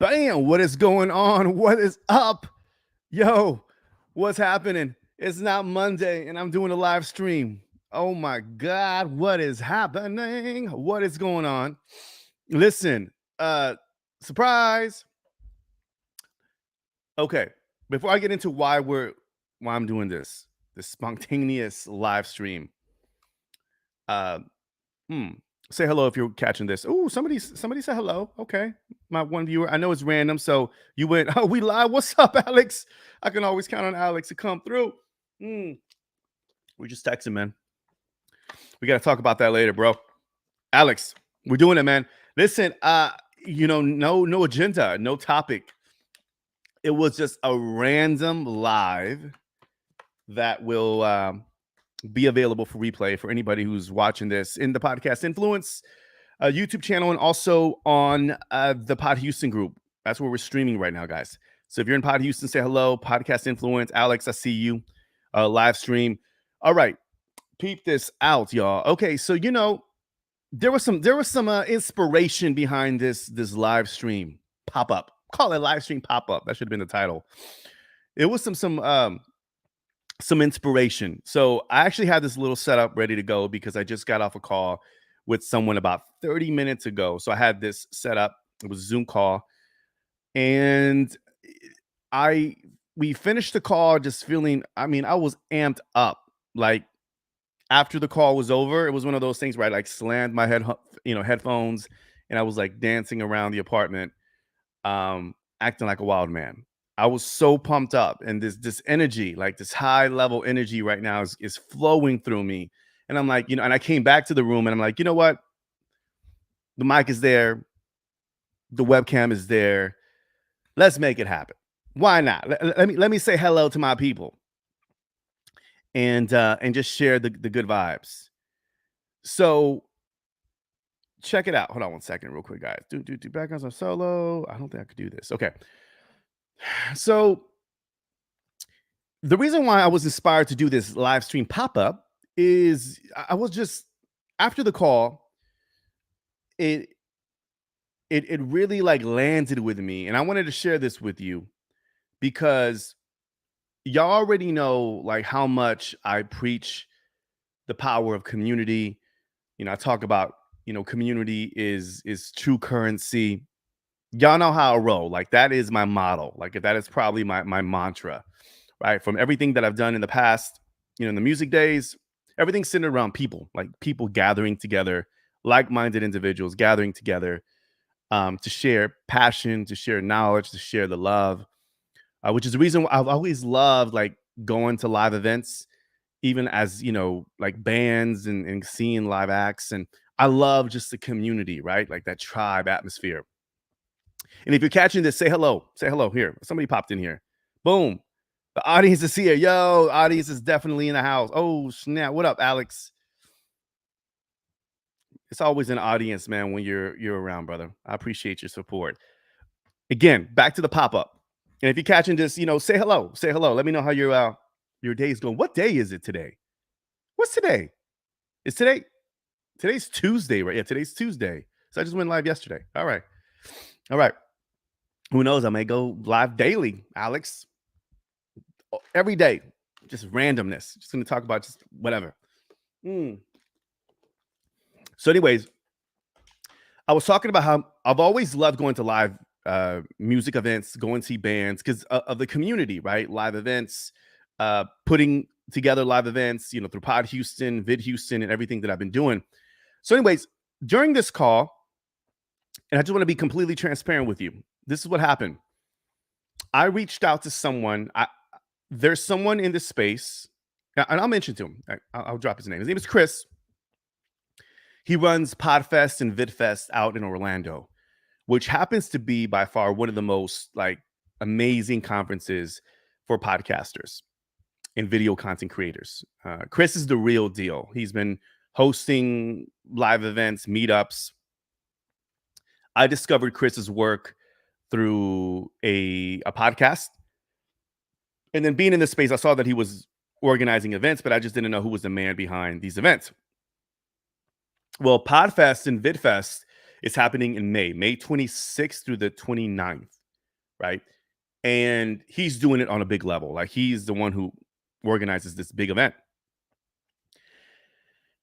Bam! What is going on? What is up? Yo, what's happening? It's not Monday and I'm doing a live stream. Oh my God, what is happening? What is going on? Listen, surprise. Okay, before I get into why I'm doing this spontaneous live stream. Uh, hmm. Say hello if you're catching this. Oh, somebody say hello. Okay. My one viewer. I know it's random. So you went, oh, we live. What's up, Alex? I can always count on Alex to come through. Mm, we just texting, man. We got to talk about that later, bro. Alex, we're doing it, man. Listen, no agenda, no topic. It was just a random live that will be available for replay for anybody who's watching this in the Podcast Influence YouTube channel and also on the Pod Houston group. That's where we're streaming right now, guys. So if you're in Pod Houston, say hello. Podcast Influence, Alex, I see you. Live stream. All right, peep this out, y'all. Okay, so there was some inspiration behind this live stream pop up. Call it live stream pop up. That should have been the title. It was some inspiration. So I actually had this little setup ready to go because I just got off a call with someone about 30 minutes ago. So I had this set up. It was a Zoom call. And we finished the call just feeling, I was amped up. Like after the call was over, it was one of those things where I like slammed my headphones and I was like dancing around the apartment, acting like a wild man. I was so pumped up, and this energy, like this high level energy right now is flowing through me. And I'm like, and I came back to the room and I'm like, you know what? The mic is there, the webcam is there. Let's make it happen. Why not? Let me say hello to my people and just share the good vibes. So check it out. Hold on one second, real quick, guys. Do backgrounds on solo. I don't think I could do this. Okay. So the reason why I was inspired to do this live stream pop-up is I was just after the call, it really like landed with me. And I wanted to share this with you because y'all already know like how much I preach the power of community. I talk about, community is true currency. Y'all know how I roll. Like that is my model. Like that is probably my mantra, right? From everything that I've done in the past, in the music days, everything's centered around people, like people gathering together, like-minded individuals gathering together to share passion, to share knowledge, to share the love, which is the reason I've always loved like going to live events, even as like bands and seeing live acts. And I love just the community, right? Like that tribe atmosphere. And if you're catching this, say hello. Say hello here. Somebody popped in here. Boom. The audience is here. Yo, audience is definitely in the house. Oh, snap. What up, Alex? It's always an audience, man, when you're around, brother. I appreciate your support. Again, back to the pop-up. And if you're catching this, say hello. Say hello. Let me know how your day is going. What day is it today? What's today? Is today's Tuesday, right? Yeah, today's Tuesday. So I just went live yesterday. All right. Who knows? I may go live daily, Alex. Every day. Just randomness. Just going to talk about just whatever. So anyways, I was talking about how I've always loved going to live music events, going to see bands because of the community, right? Live events, putting together live events, through Pod Houston, Vid Houston, and everything that I've been doing. So anyways, during this call, and I just want to be completely transparent with you. This is what happened. I reached out to someone. There's someone in this space, and I'll mention to him. I'll drop his name. His name is Chris. He runs Podfest and VidFest out in Orlando, which happens to be by far one of the most like amazing conferences for podcasters and video content creators. Chris is the real deal. He's been hosting live events, meetups. I discovered Chris's work through a podcast. And then being in this space, I saw that he was organizing events, but I just didn't know who was the man behind these events. Well, Podfest and VidFest It's happening in May 26th through the 29th, right? And he's doing it on a big level. Like he's the one who organizes this big event.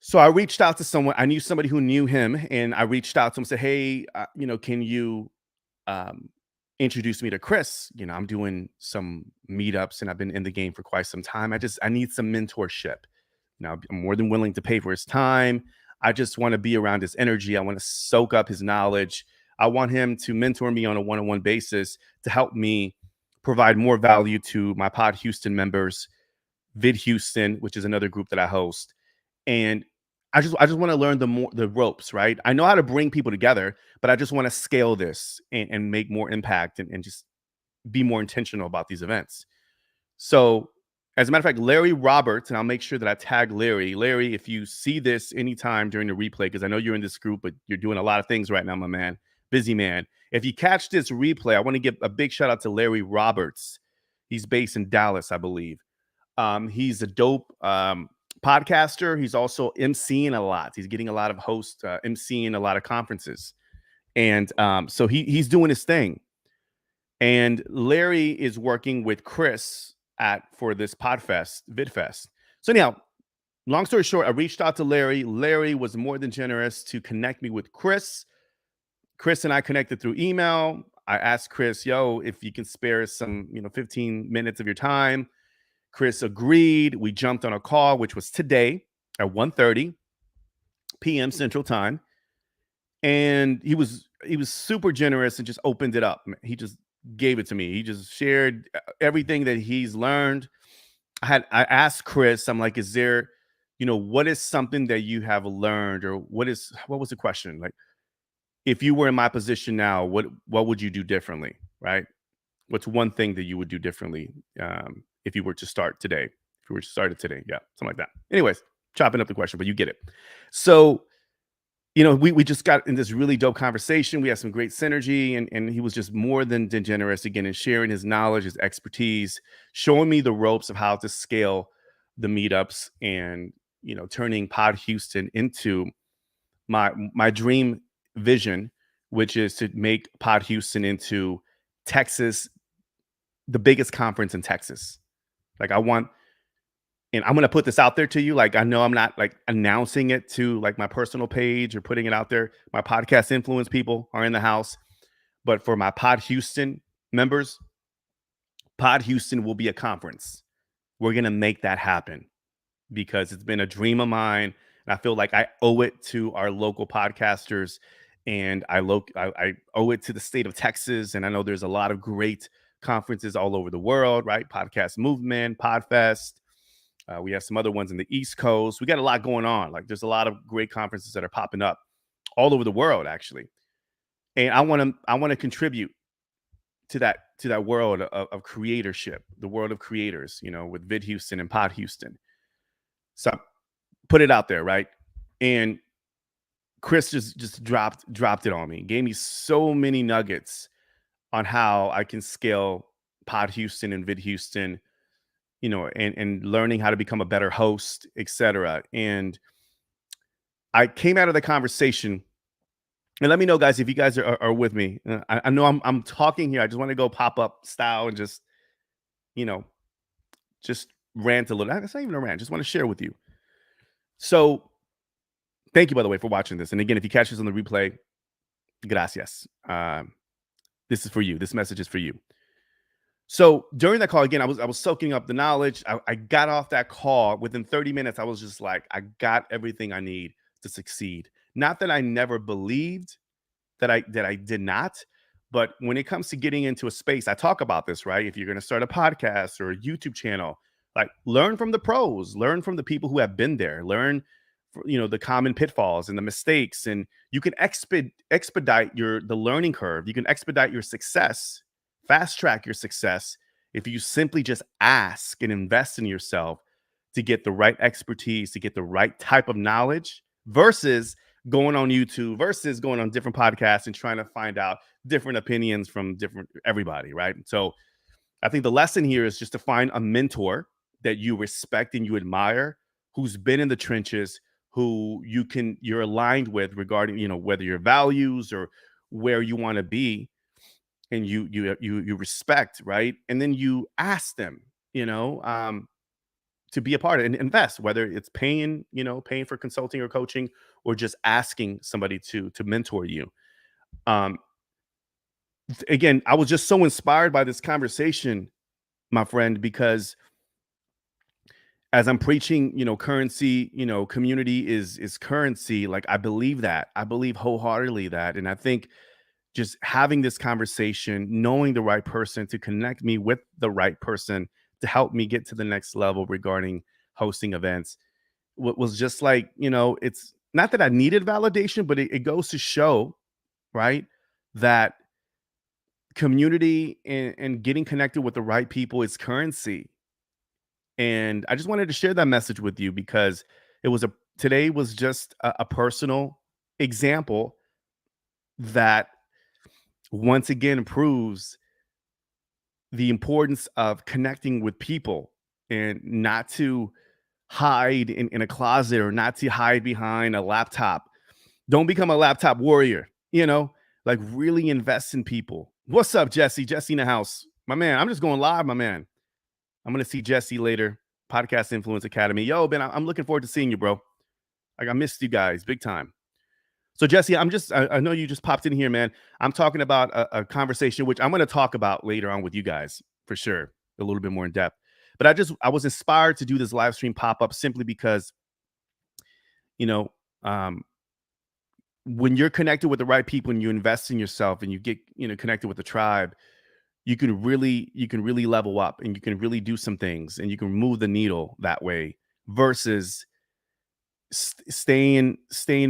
So I reached out to someone. I knew somebody who knew him, and I reached out to him and said, "Hey, can you um, introduce me to Chris? I'm doing some meetups, and I've been in the game for quite some time. I need some mentorship. I'm more than willing to pay for his time. I just want to be around his energy. I want to soak up his knowledge. I want him to mentor me on a one-on-one basis to help me provide more value to my Pod Houston members, Vid Houston, which is another group that I host, and I just want to learn the ropes, right? I know how to bring people together, but I just want to scale this and make more impact and just be more intentional about these events. So, as a matter of fact, Larry Roberts, and I'll make sure that I tag Larry. Larry, if you see this anytime during the replay, because I know you're in this group, but you're doing a lot of things right now, my man, busy man. If you catch this replay, I want to give a big shout out to Larry Roberts. He's based in Dallas, I believe. He's a dope podcaster. He's also emceeing a lot. He's getting a lot of hosts, emceeing a lot of conferences, and so he's doing his thing. And Larry is working with Chris for this Podfest, VidFest. So anyhow, long story short, I reached out to Larry. Larry was more than generous to connect me with Chris. Chris and I connected through email. I asked Chris, "Yo, if you can spare some, 15 minutes of your time." Chris agreed. We jumped on a call, which was today at 1:30 p.m. Central Time. And he was super generous and just opened it up. He just gave it to me. He just shared everything that he's learned. I asked Chris, I'm like, is there, what is something that you have learned, or what was the question? Like, if you were in my position now, what would you do differently? Right? What's one thing that you would do differently if you were to start today? If you were to start it today, yeah, something like that. Anyways, chopping up the question, but you get it. So, we just got in this really dope conversation. We had some great synergy, and he was just more than generous again in sharing his knowledge, his expertise, showing me the ropes of how to scale the meetups, and turning Pod Houston into my dream vision, which is to make Pod Houston into Texas, the biggest conference in Texas. Like and I'm going to put this out there to you. Like, I know I'm not like announcing it to like my personal page or putting it out there. My podcast influence people are in the house, but for my Pod Houston members, Pod Houston will be a conference. We're going to make that happen because it's been a dream of mine. And I feel like I owe it to our local podcasters, and I owe it to the state of Texas. And I know there's a lot of great conferences all over the world, right? Podcast Movement, Podfest. We have some other ones in the East Coast. We got a lot going on. Like, there's a lot of great conferences that are popping up all over the world, actually. And I want to contribute to that world of creatorship, the world of creators, with Vid Houston and Pod Houston. So put it out there, right? And Chris just dropped it on me, gave me so many nuggets on how I can scale Pod Houston and Vid Houston, and learning how to become a better host, etc. And I came out of the conversation, and let me know, guys, if you guys are with me. I know I'm talking here. I just want to go pop up style and just, just rant a little. It's not even a rant. Just want to share with you. So thank you, by the way, for watching this. And again, if you catch this on the replay, gracias. This is for you. This message is for you. So during that call, again, I was soaking up the knowledge. I got off that call within 30 minutes. I was just like, I got everything I need to succeed. Not that I never believed that I did not, but when it comes to getting into a space, I talk about this, right? If you're going to start a podcast or a YouTube channel, like, learn from the pros, learn from the people who have been there, learn, the common pitfalls and the mistakes, and you can expedite the learning curve. You can expedite your success, fast track your success, if you simply just ask and invest in yourself to get the right expertise, to get the right type of knowledge, versus going on YouTube, versus going on different podcasts and trying to find out different opinions from everybody, right? So I think the lesson here is just to find a mentor that you respect and you admire, who's been in the trenches, who you're aligned with regarding, whether your values or where you want to be, and you respect, right? And then you ask them, you know, to be a part of and invest, whether it's paying for consulting or coaching, or just asking somebody to mentor you. Um, Again, I was just so inspired by this conversation, my friend, because as I'm preaching, currency, community is currency. Like, I believe that. I believe wholeheartedly that. And I think just having this conversation, knowing the right person to connect me with the right person to help me get to the next level regarding hosting events, what was just like, it's not that I needed validation, but it goes to show, right, that community and getting connected with the right people is currency. And I just wanted to share that message with you because it was a today was just a personal example that once again proves the importance of connecting with people and not to hide in a closet or not to hide behind a laptop. Don't become a laptop warrior, like really invest in people. What's up, Jesse? Jesse in the house. My man, I'm just going live, my man. I'm going to see Jesse later. Podcast Influence Academy. Yo, Ben, I'm looking forward to seeing you, bro. Like, I missed you guys big time. So, Jesse, I know you just popped in here, man. I'm talking about a conversation, which I'm going to talk about later on with you guys for sure, a little bit more in depth. But I was inspired to do this live stream pop up simply because, you know, um, when you're connected with the right people and you invest in yourself and you get, connected with the tribe, you can really level up and you can really do some things and you can move the needle that way versus staying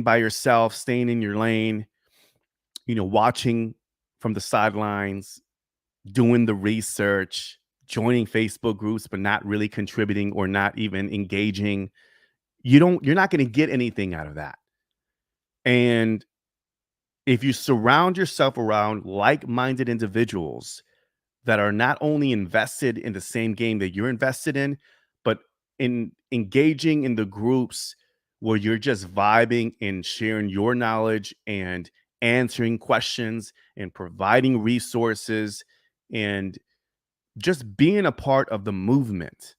by yourself, staying in your lane, watching from the sidelines, doing the research, joining Facebook groups, but not really contributing or not even engaging. You're not going to get anything out of that. And if you surround yourself around like-minded individuals that are not only invested in the same game that you're invested in, but in engaging in the groups where you're just vibing and sharing your knowledge and answering questions and providing resources and just being a part of the movement,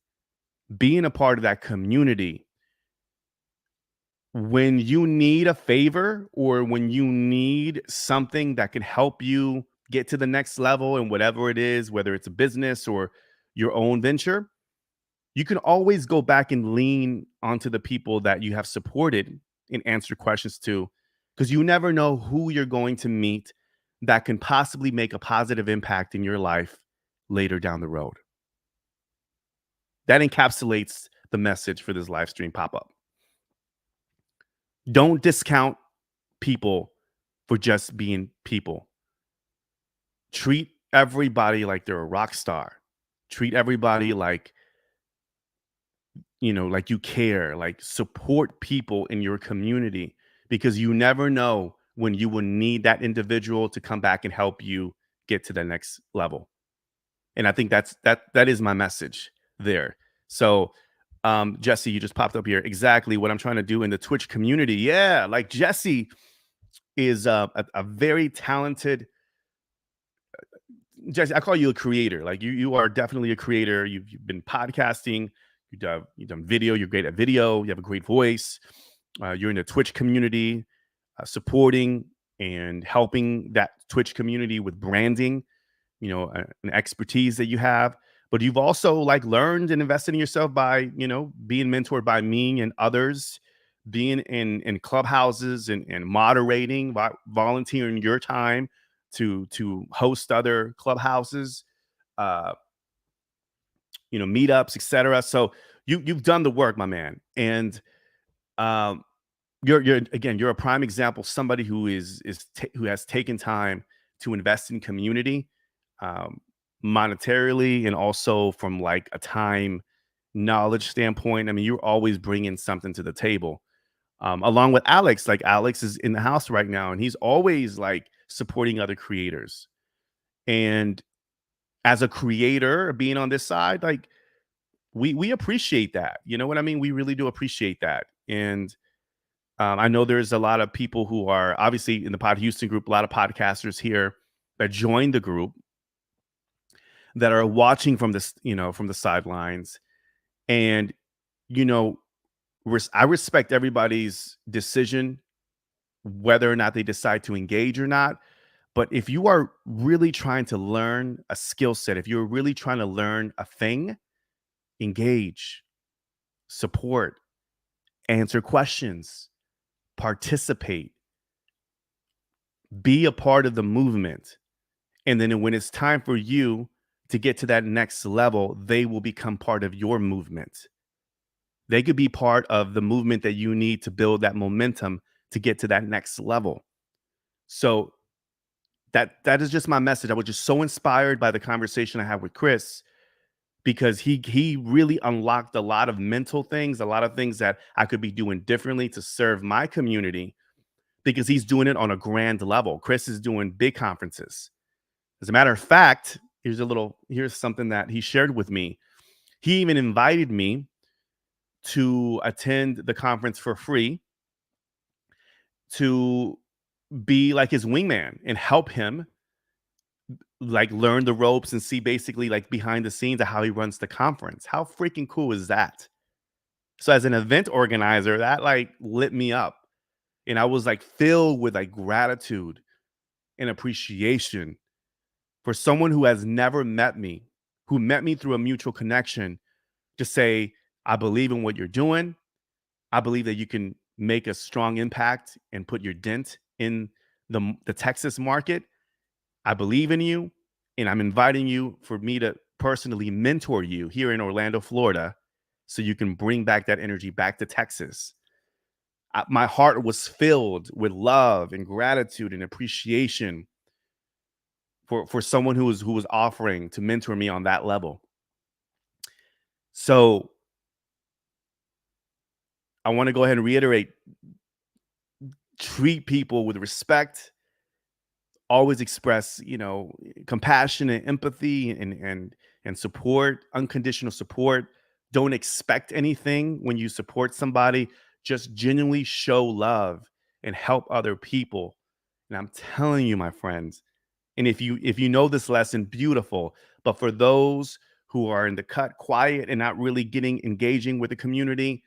being a part of that community. When you need a favor or when you need something that can help you get to the next level and whatever it is, whether it's a business or your own venture, you can always go back and lean onto the people that you have supported and answer questions to, because you never know who you're going to meet that can possibly make a positive impact in your life later down the road. That encapsulates the message for this live stream pop up. Don't discount people for just being people. Treat everybody like they're a rock star. Treat everybody like, like you care, like support people in your community, because you never know when you will need that individual to come back and help you get to the next level. And I think that is my message there. So, Jesse, you just popped up here. Exactly what I'm trying to do in the Twitch community. Yeah, like Jesse is a very talented. Jesse, I call you a creator. Like you are definitely a creator. You've been podcasting. You've done video. You're great at video. You have a great voice. You're in the Twitch community, supporting and helping that Twitch community with branding. An expertise that you have. But you've also like learned and invested in yourself by being mentored by me and others, being in clubhouses and moderating, volunteering your time to host other clubhouses, uh, meetups, etc. So you've done the work, my man, and um, you're a prime example. Somebody who who has taken time to invest in community, um, monetarily and also from like a time knowledge standpoint. I mean, you're always bringing something to the table. Along with Alex, like Alex is in the house right now, and he's always like supporting other creators. And as a creator, being on this side, like we appreciate that. You know what I mean? We really do appreciate that. And I know there's a lot of people who are obviously in the Pod Houston group, a lot of podcasters here that joined the group that are watching from this, from the sidelines. And, you know, I respect everybody's decision, whether or not they decide to engage or not. But if you are really trying to learn a skill set, if you're really trying to learn a thing, engage, support, answer questions, participate, be a part of the movement. And then when it's time for you to get to that next level, they will become part of your movement. They could be part of the movement that you need to build that momentum to get to that next level. So that is just my message. I was just so inspired by the conversation I had with Chris because he really unlocked a lot of mental things, a lot of things that I could be doing differently to serve my community because he's doing it on a grand level. Chris is doing big conferences. As a matter of fact, here's something that he shared with me. He even invited me to attend the conference for free to be like his wingman and help him like learn the ropes and see basically like behind the scenes of how he runs the conference. How freaking cool is that? So as an event organizer, that like lit me up. And I was like filled with like gratitude and appreciation for someone who has never met me, who met me through a mutual connection, to say, I believe in what you're doing. I believe that you can make a strong impact and put your dent in the Texas market. I believe in you, and I'm inviting you for me to personally mentor you here in Orlando, Florida, so you can bring back that energy back to Texas. My heart was filled with love and gratitude and appreciation for someone who was offering to mentor me on that level. So I want to go ahead and reiterate: treat people with respect, always express, compassion and empathy and support, unconditional support. Don't expect anything when you support somebody. Just genuinely show love and help other people. And I'm telling you, my friends, and if you know this lesson, beautiful. But for those who are in the cut, quiet, and not really engaging with the community,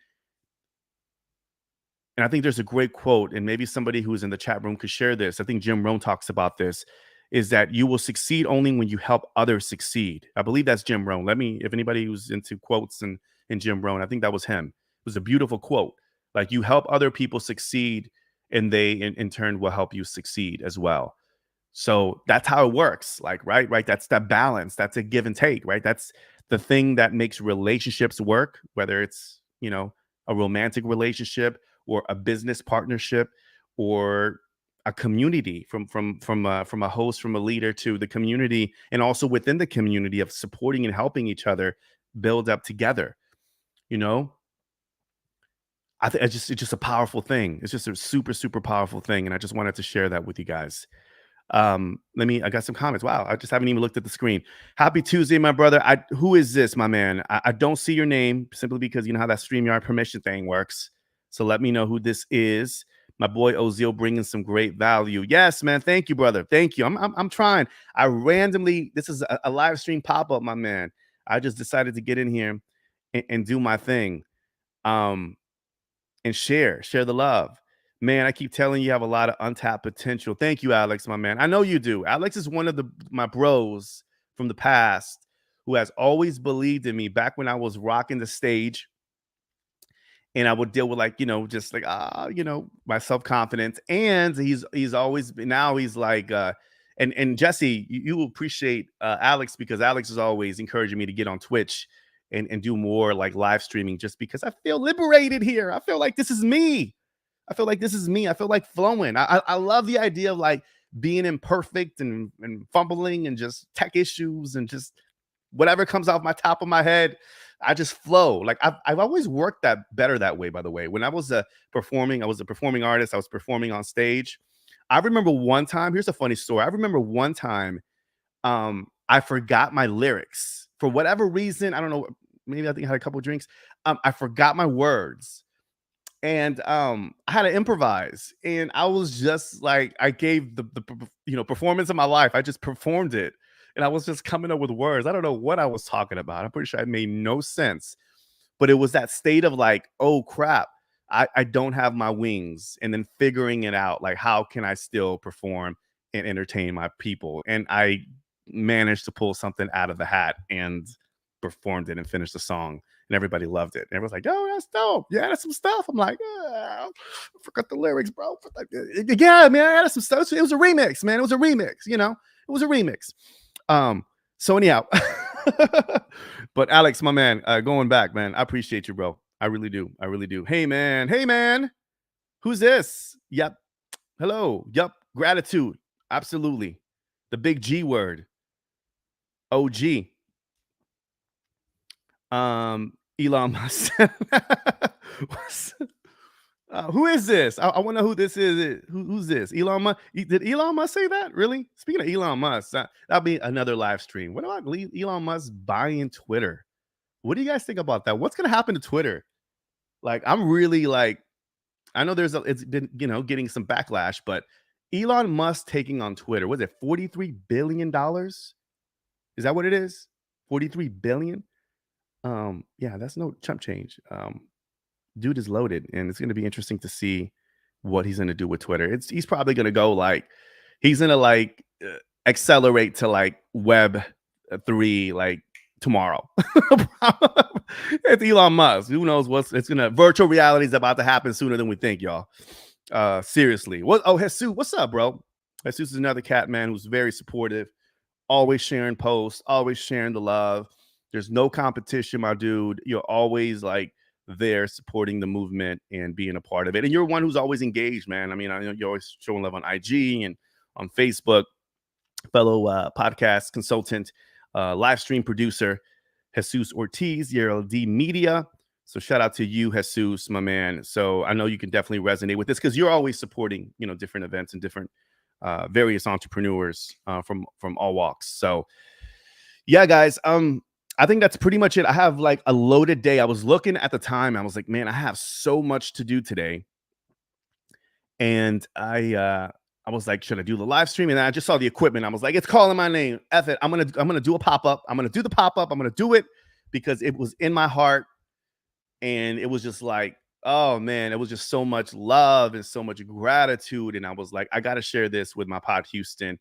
and I think there's a great quote, and maybe somebody who's in the chat room could share this. I think Jim Rohn talks about this, is that you will succeed only when you help others succeed. I believe that's Jim Rohn. If anybody who's into quotes and Jim Rohn, I think that was him. It was a beautiful quote. Like, you help other people succeed, and they in turn will help you succeed as well. So that's how it works. Like, right. That's that balance. That's a give and take, right? That's the thing that makes relationships work, whether it's, a romantic relationship or a business partnership or a community from a host, from a leader to the community, and also within the community of supporting and helping each other build up together. You know, it's just a powerful thing. It's just a super, super powerful thing. And I just wanted to share that with you guys. I got some comments. Wow, I just haven't even looked at the screen. Happy Tuesday, my brother. Who is this, my man? I don't see your name simply because you know how that StreamYard permission thing works. So let me know who this is. My boy Ozil bringing some great value. Yes, man. Thank you, brother. Thank you. I'm trying. This is a live stream pop up, my man. I just decided to get in here and do my thing. And share the love. Man, I keep telling you, you have a lot of untapped potential. Thank you, Alex, my man. I know you do. Alex is one of my bros from the past who has always believed in me back when I was rocking the stage. And I would deal with just like my self-confidence. And he's always been, now he's like and Jesse, you will appreciate Alex, because Alex is always encouraging me to get on Twitch and do more like live streaming, just because I feel liberated here. I feel like this is me. I feel like this is me. I feel like flowing. I love the idea of like being imperfect and fumbling and just tech issues and just whatever comes off my top of my head. I just flow. Like I've always worked that better that way, by the way. When I was performing, I was a performing artist. I was performing on stage. I remember one time, here's a funny story. I remember one time I forgot my lyrics for whatever reason. I don't know. Maybe I think I had a couple of drinks. I forgot my words. and I had to improvise, and I was just like, I gave performance of my life. I just performed it, and I was just coming up with words. I don't know what I was talking about. I'm pretty sure it made no sense, but it was that state of like, oh crap, I don't have my wings, and then figuring it out, like how can I still perform and entertain my people, and I managed to pull something out of the hat and performed it and finished the song, and everybody loved it. And everyone's like, "Oh, that's dope! Yeah, that's some stuff." I'm like, I forgot the lyrics, bro. Yeah, man, that's some stuff. It was a remix, man. It was a remix. It was a remix. So anyhow, but Alex, my man, going back, man, I appreciate you, bro. I really do. I really do. Hey, man. Hey, man. Who's this? Yep. Hello. Yep. Gratitude. Absolutely. The big G word. OG. Elon Musk. Who is this? I want to know who this is. Who's this? Elon Musk? Did Elon Musk say that? Really? Speaking of Elon Musk, that'll be another live stream. What about Elon Musk buying Twitter? What do you guys think about that? What's gonna happen to Twitter? Like, I'm really like, I know it's been getting some backlash, but Elon Musk taking on Twitter, was it $43 billion? Is that what it is? 43 billion? Yeah, that's no chump change. Dude is loaded, and it's gonna be interesting to see what he's gonna do with Twitter. He's probably gonna go like, he's gonna like accelerate to like Web 3 like tomorrow. It's Elon Musk. Who knows virtual reality is about to happen sooner than we think, y'all. Seriously. Jesus, what's up, bro? Jesus is another cat man who's very supportive, always sharing posts, always sharing the love. There's no competition, my dude. You're always like there supporting the movement and being a part of it. And you're one who's always engaged, man. I mean, I know you're always showing love on IG and on Facebook. Fellow podcast consultant, live stream producer, Jesus Ortiz, YRLD Media. So shout out to you, Jesus, my man. So I know you can definitely resonate with this because you're always supporting, different events and different various entrepreneurs from all walks. So yeah, guys. I think that's pretty much it. I have like a loaded day. I was looking at the time. I was like, man, I have so much to do today. And I was like, should I do the live stream? And I just saw the equipment. I was like, it's calling my name. F it. I'm gonna do a pop-up. I'm gonna do the pop-up. I'm gonna do it because it was in my heart. And it was just like, oh man, it was just so much love and so much gratitude. And I was like, I gotta share this with my Pod Houston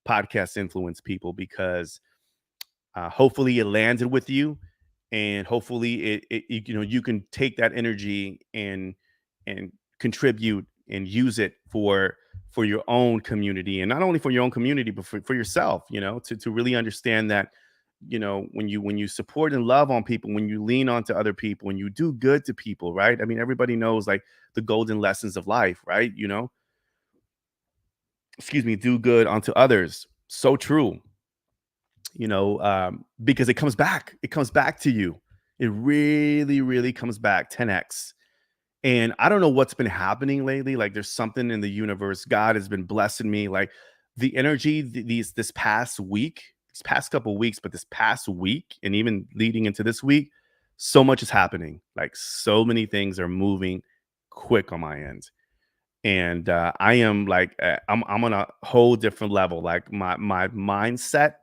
podcast influence people because hopefully it landed with you, and hopefully you can take that energy and contribute and use it for your own community, and not only for your own community but for yourself, to really understand that when you support and love on people, when you lean onto other people, when you do good to people, right? I mean, everybody knows like the golden lessons of life, right? Excuse me, do good unto others. So true. Because it comes back to you. It really, really comes back 10x. And I don't know what's been happening lately. Like there's something in the universe. God has been blessing me. Like the energy this past week, these past couple weeks, but this past week and even leading into this week, so much is happening. Like so many things are moving quick on my end. And I am like, I'm on a whole different level. Like my mindset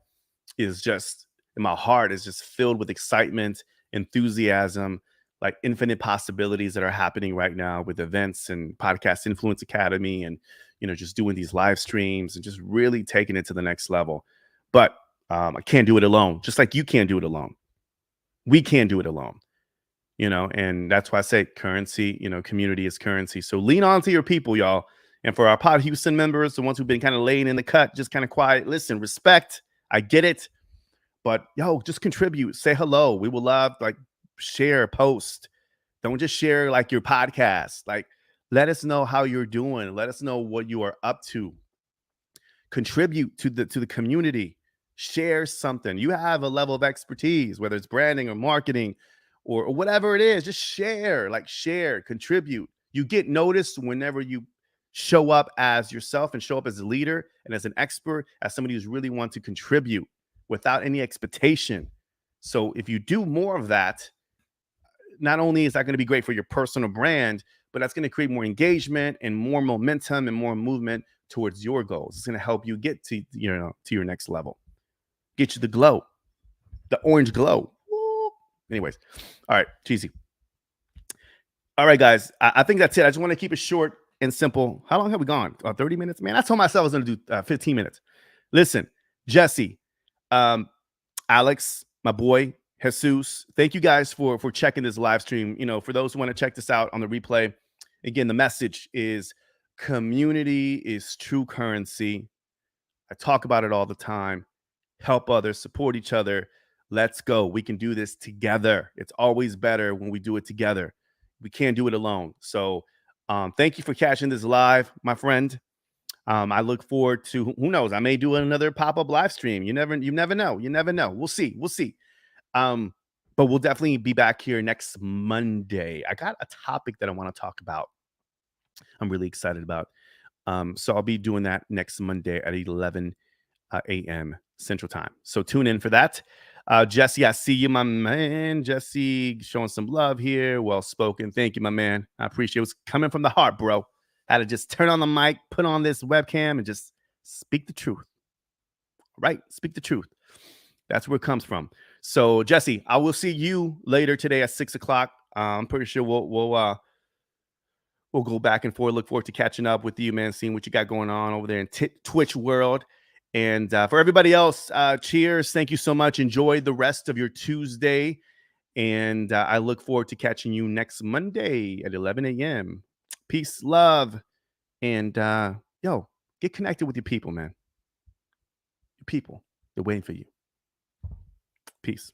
is just, my heart is just filled with excitement, enthusiasm, like infinite possibilities that are happening right now with events and Podcast Influence Academy, and just doing these live streams and just really taking it to the next level. But I can't do it alone, just like you can't do it alone. We can't do it alone, and that's why I say currency, community is currency. So lean on to your people, y'all. And for our Pod Houston members, the ones who've been kind of laying in the cut, just kind of quiet, listen, respect, I get it. But yo, just contribute, say hello. We will love, like, share, post. Don't just share like your podcast. Like, let us know how you're doing. Let us know what you are up to. Contribute to the community. Share something. You have a level of expertise, whether it's branding or marketing or whatever it is. Just share, contribute. You get noticed whenever you show up as yourself and show up as a leader and as an expert, as somebody who's really want to contribute without any expectation. So if you do more of that, not only is that going to be great for your personal brand, but that's going to create more engagement and more momentum and more movement towards your goals. It's going to help you get to to your next level, get you the glow, the orange glow. Woo. Anyways, all right, cheesy. All right, guys, I think that's it. I just want to keep it short and simple. How long have we gone? 30 minutes, man. I told myself I was going to do 15 minutes. Listen, Jesse, Alex, my boy, Jesus, thank you guys for checking this live stream. For those who want to check this out on the replay, again, the message is community is true currency. I talk about it all the time. Help others, support each other. Let's go. We can do this together. It's always better when we do it together. We can't do it alone. So thank you for catching this live, my friend. I look forward to, who knows, I may do another pop-up live stream. You never know. You never know. We'll see. But we'll definitely be back here next Monday. I got a topic that I want to talk about. I'm really excited about. So I'll be doing that next Monday at 11 a.m. Central Time. So tune in for that. Jesse, I see you, my man. Jesse showing some love here. Well spoken. Thank you, my man. I appreciate it. It was coming from the heart, bro. Had to just turn on the mic, put on this webcam, and just speak the truth. Right? Speak the truth. That's where it comes from. So, Jesse, I will see you later today at 6 o'clock. I'm pretty sure we'll go back and forth. Look forward to catching up with you, man, seeing what you got going on over there in Twitch world. And for everybody else, cheers. Thank you so much. Enjoy the rest of your Tuesday. And I look forward to catching you next Monday at 11 a.m. Peace, love, and get connected with your people, man. Your people, they're waiting for you. Peace.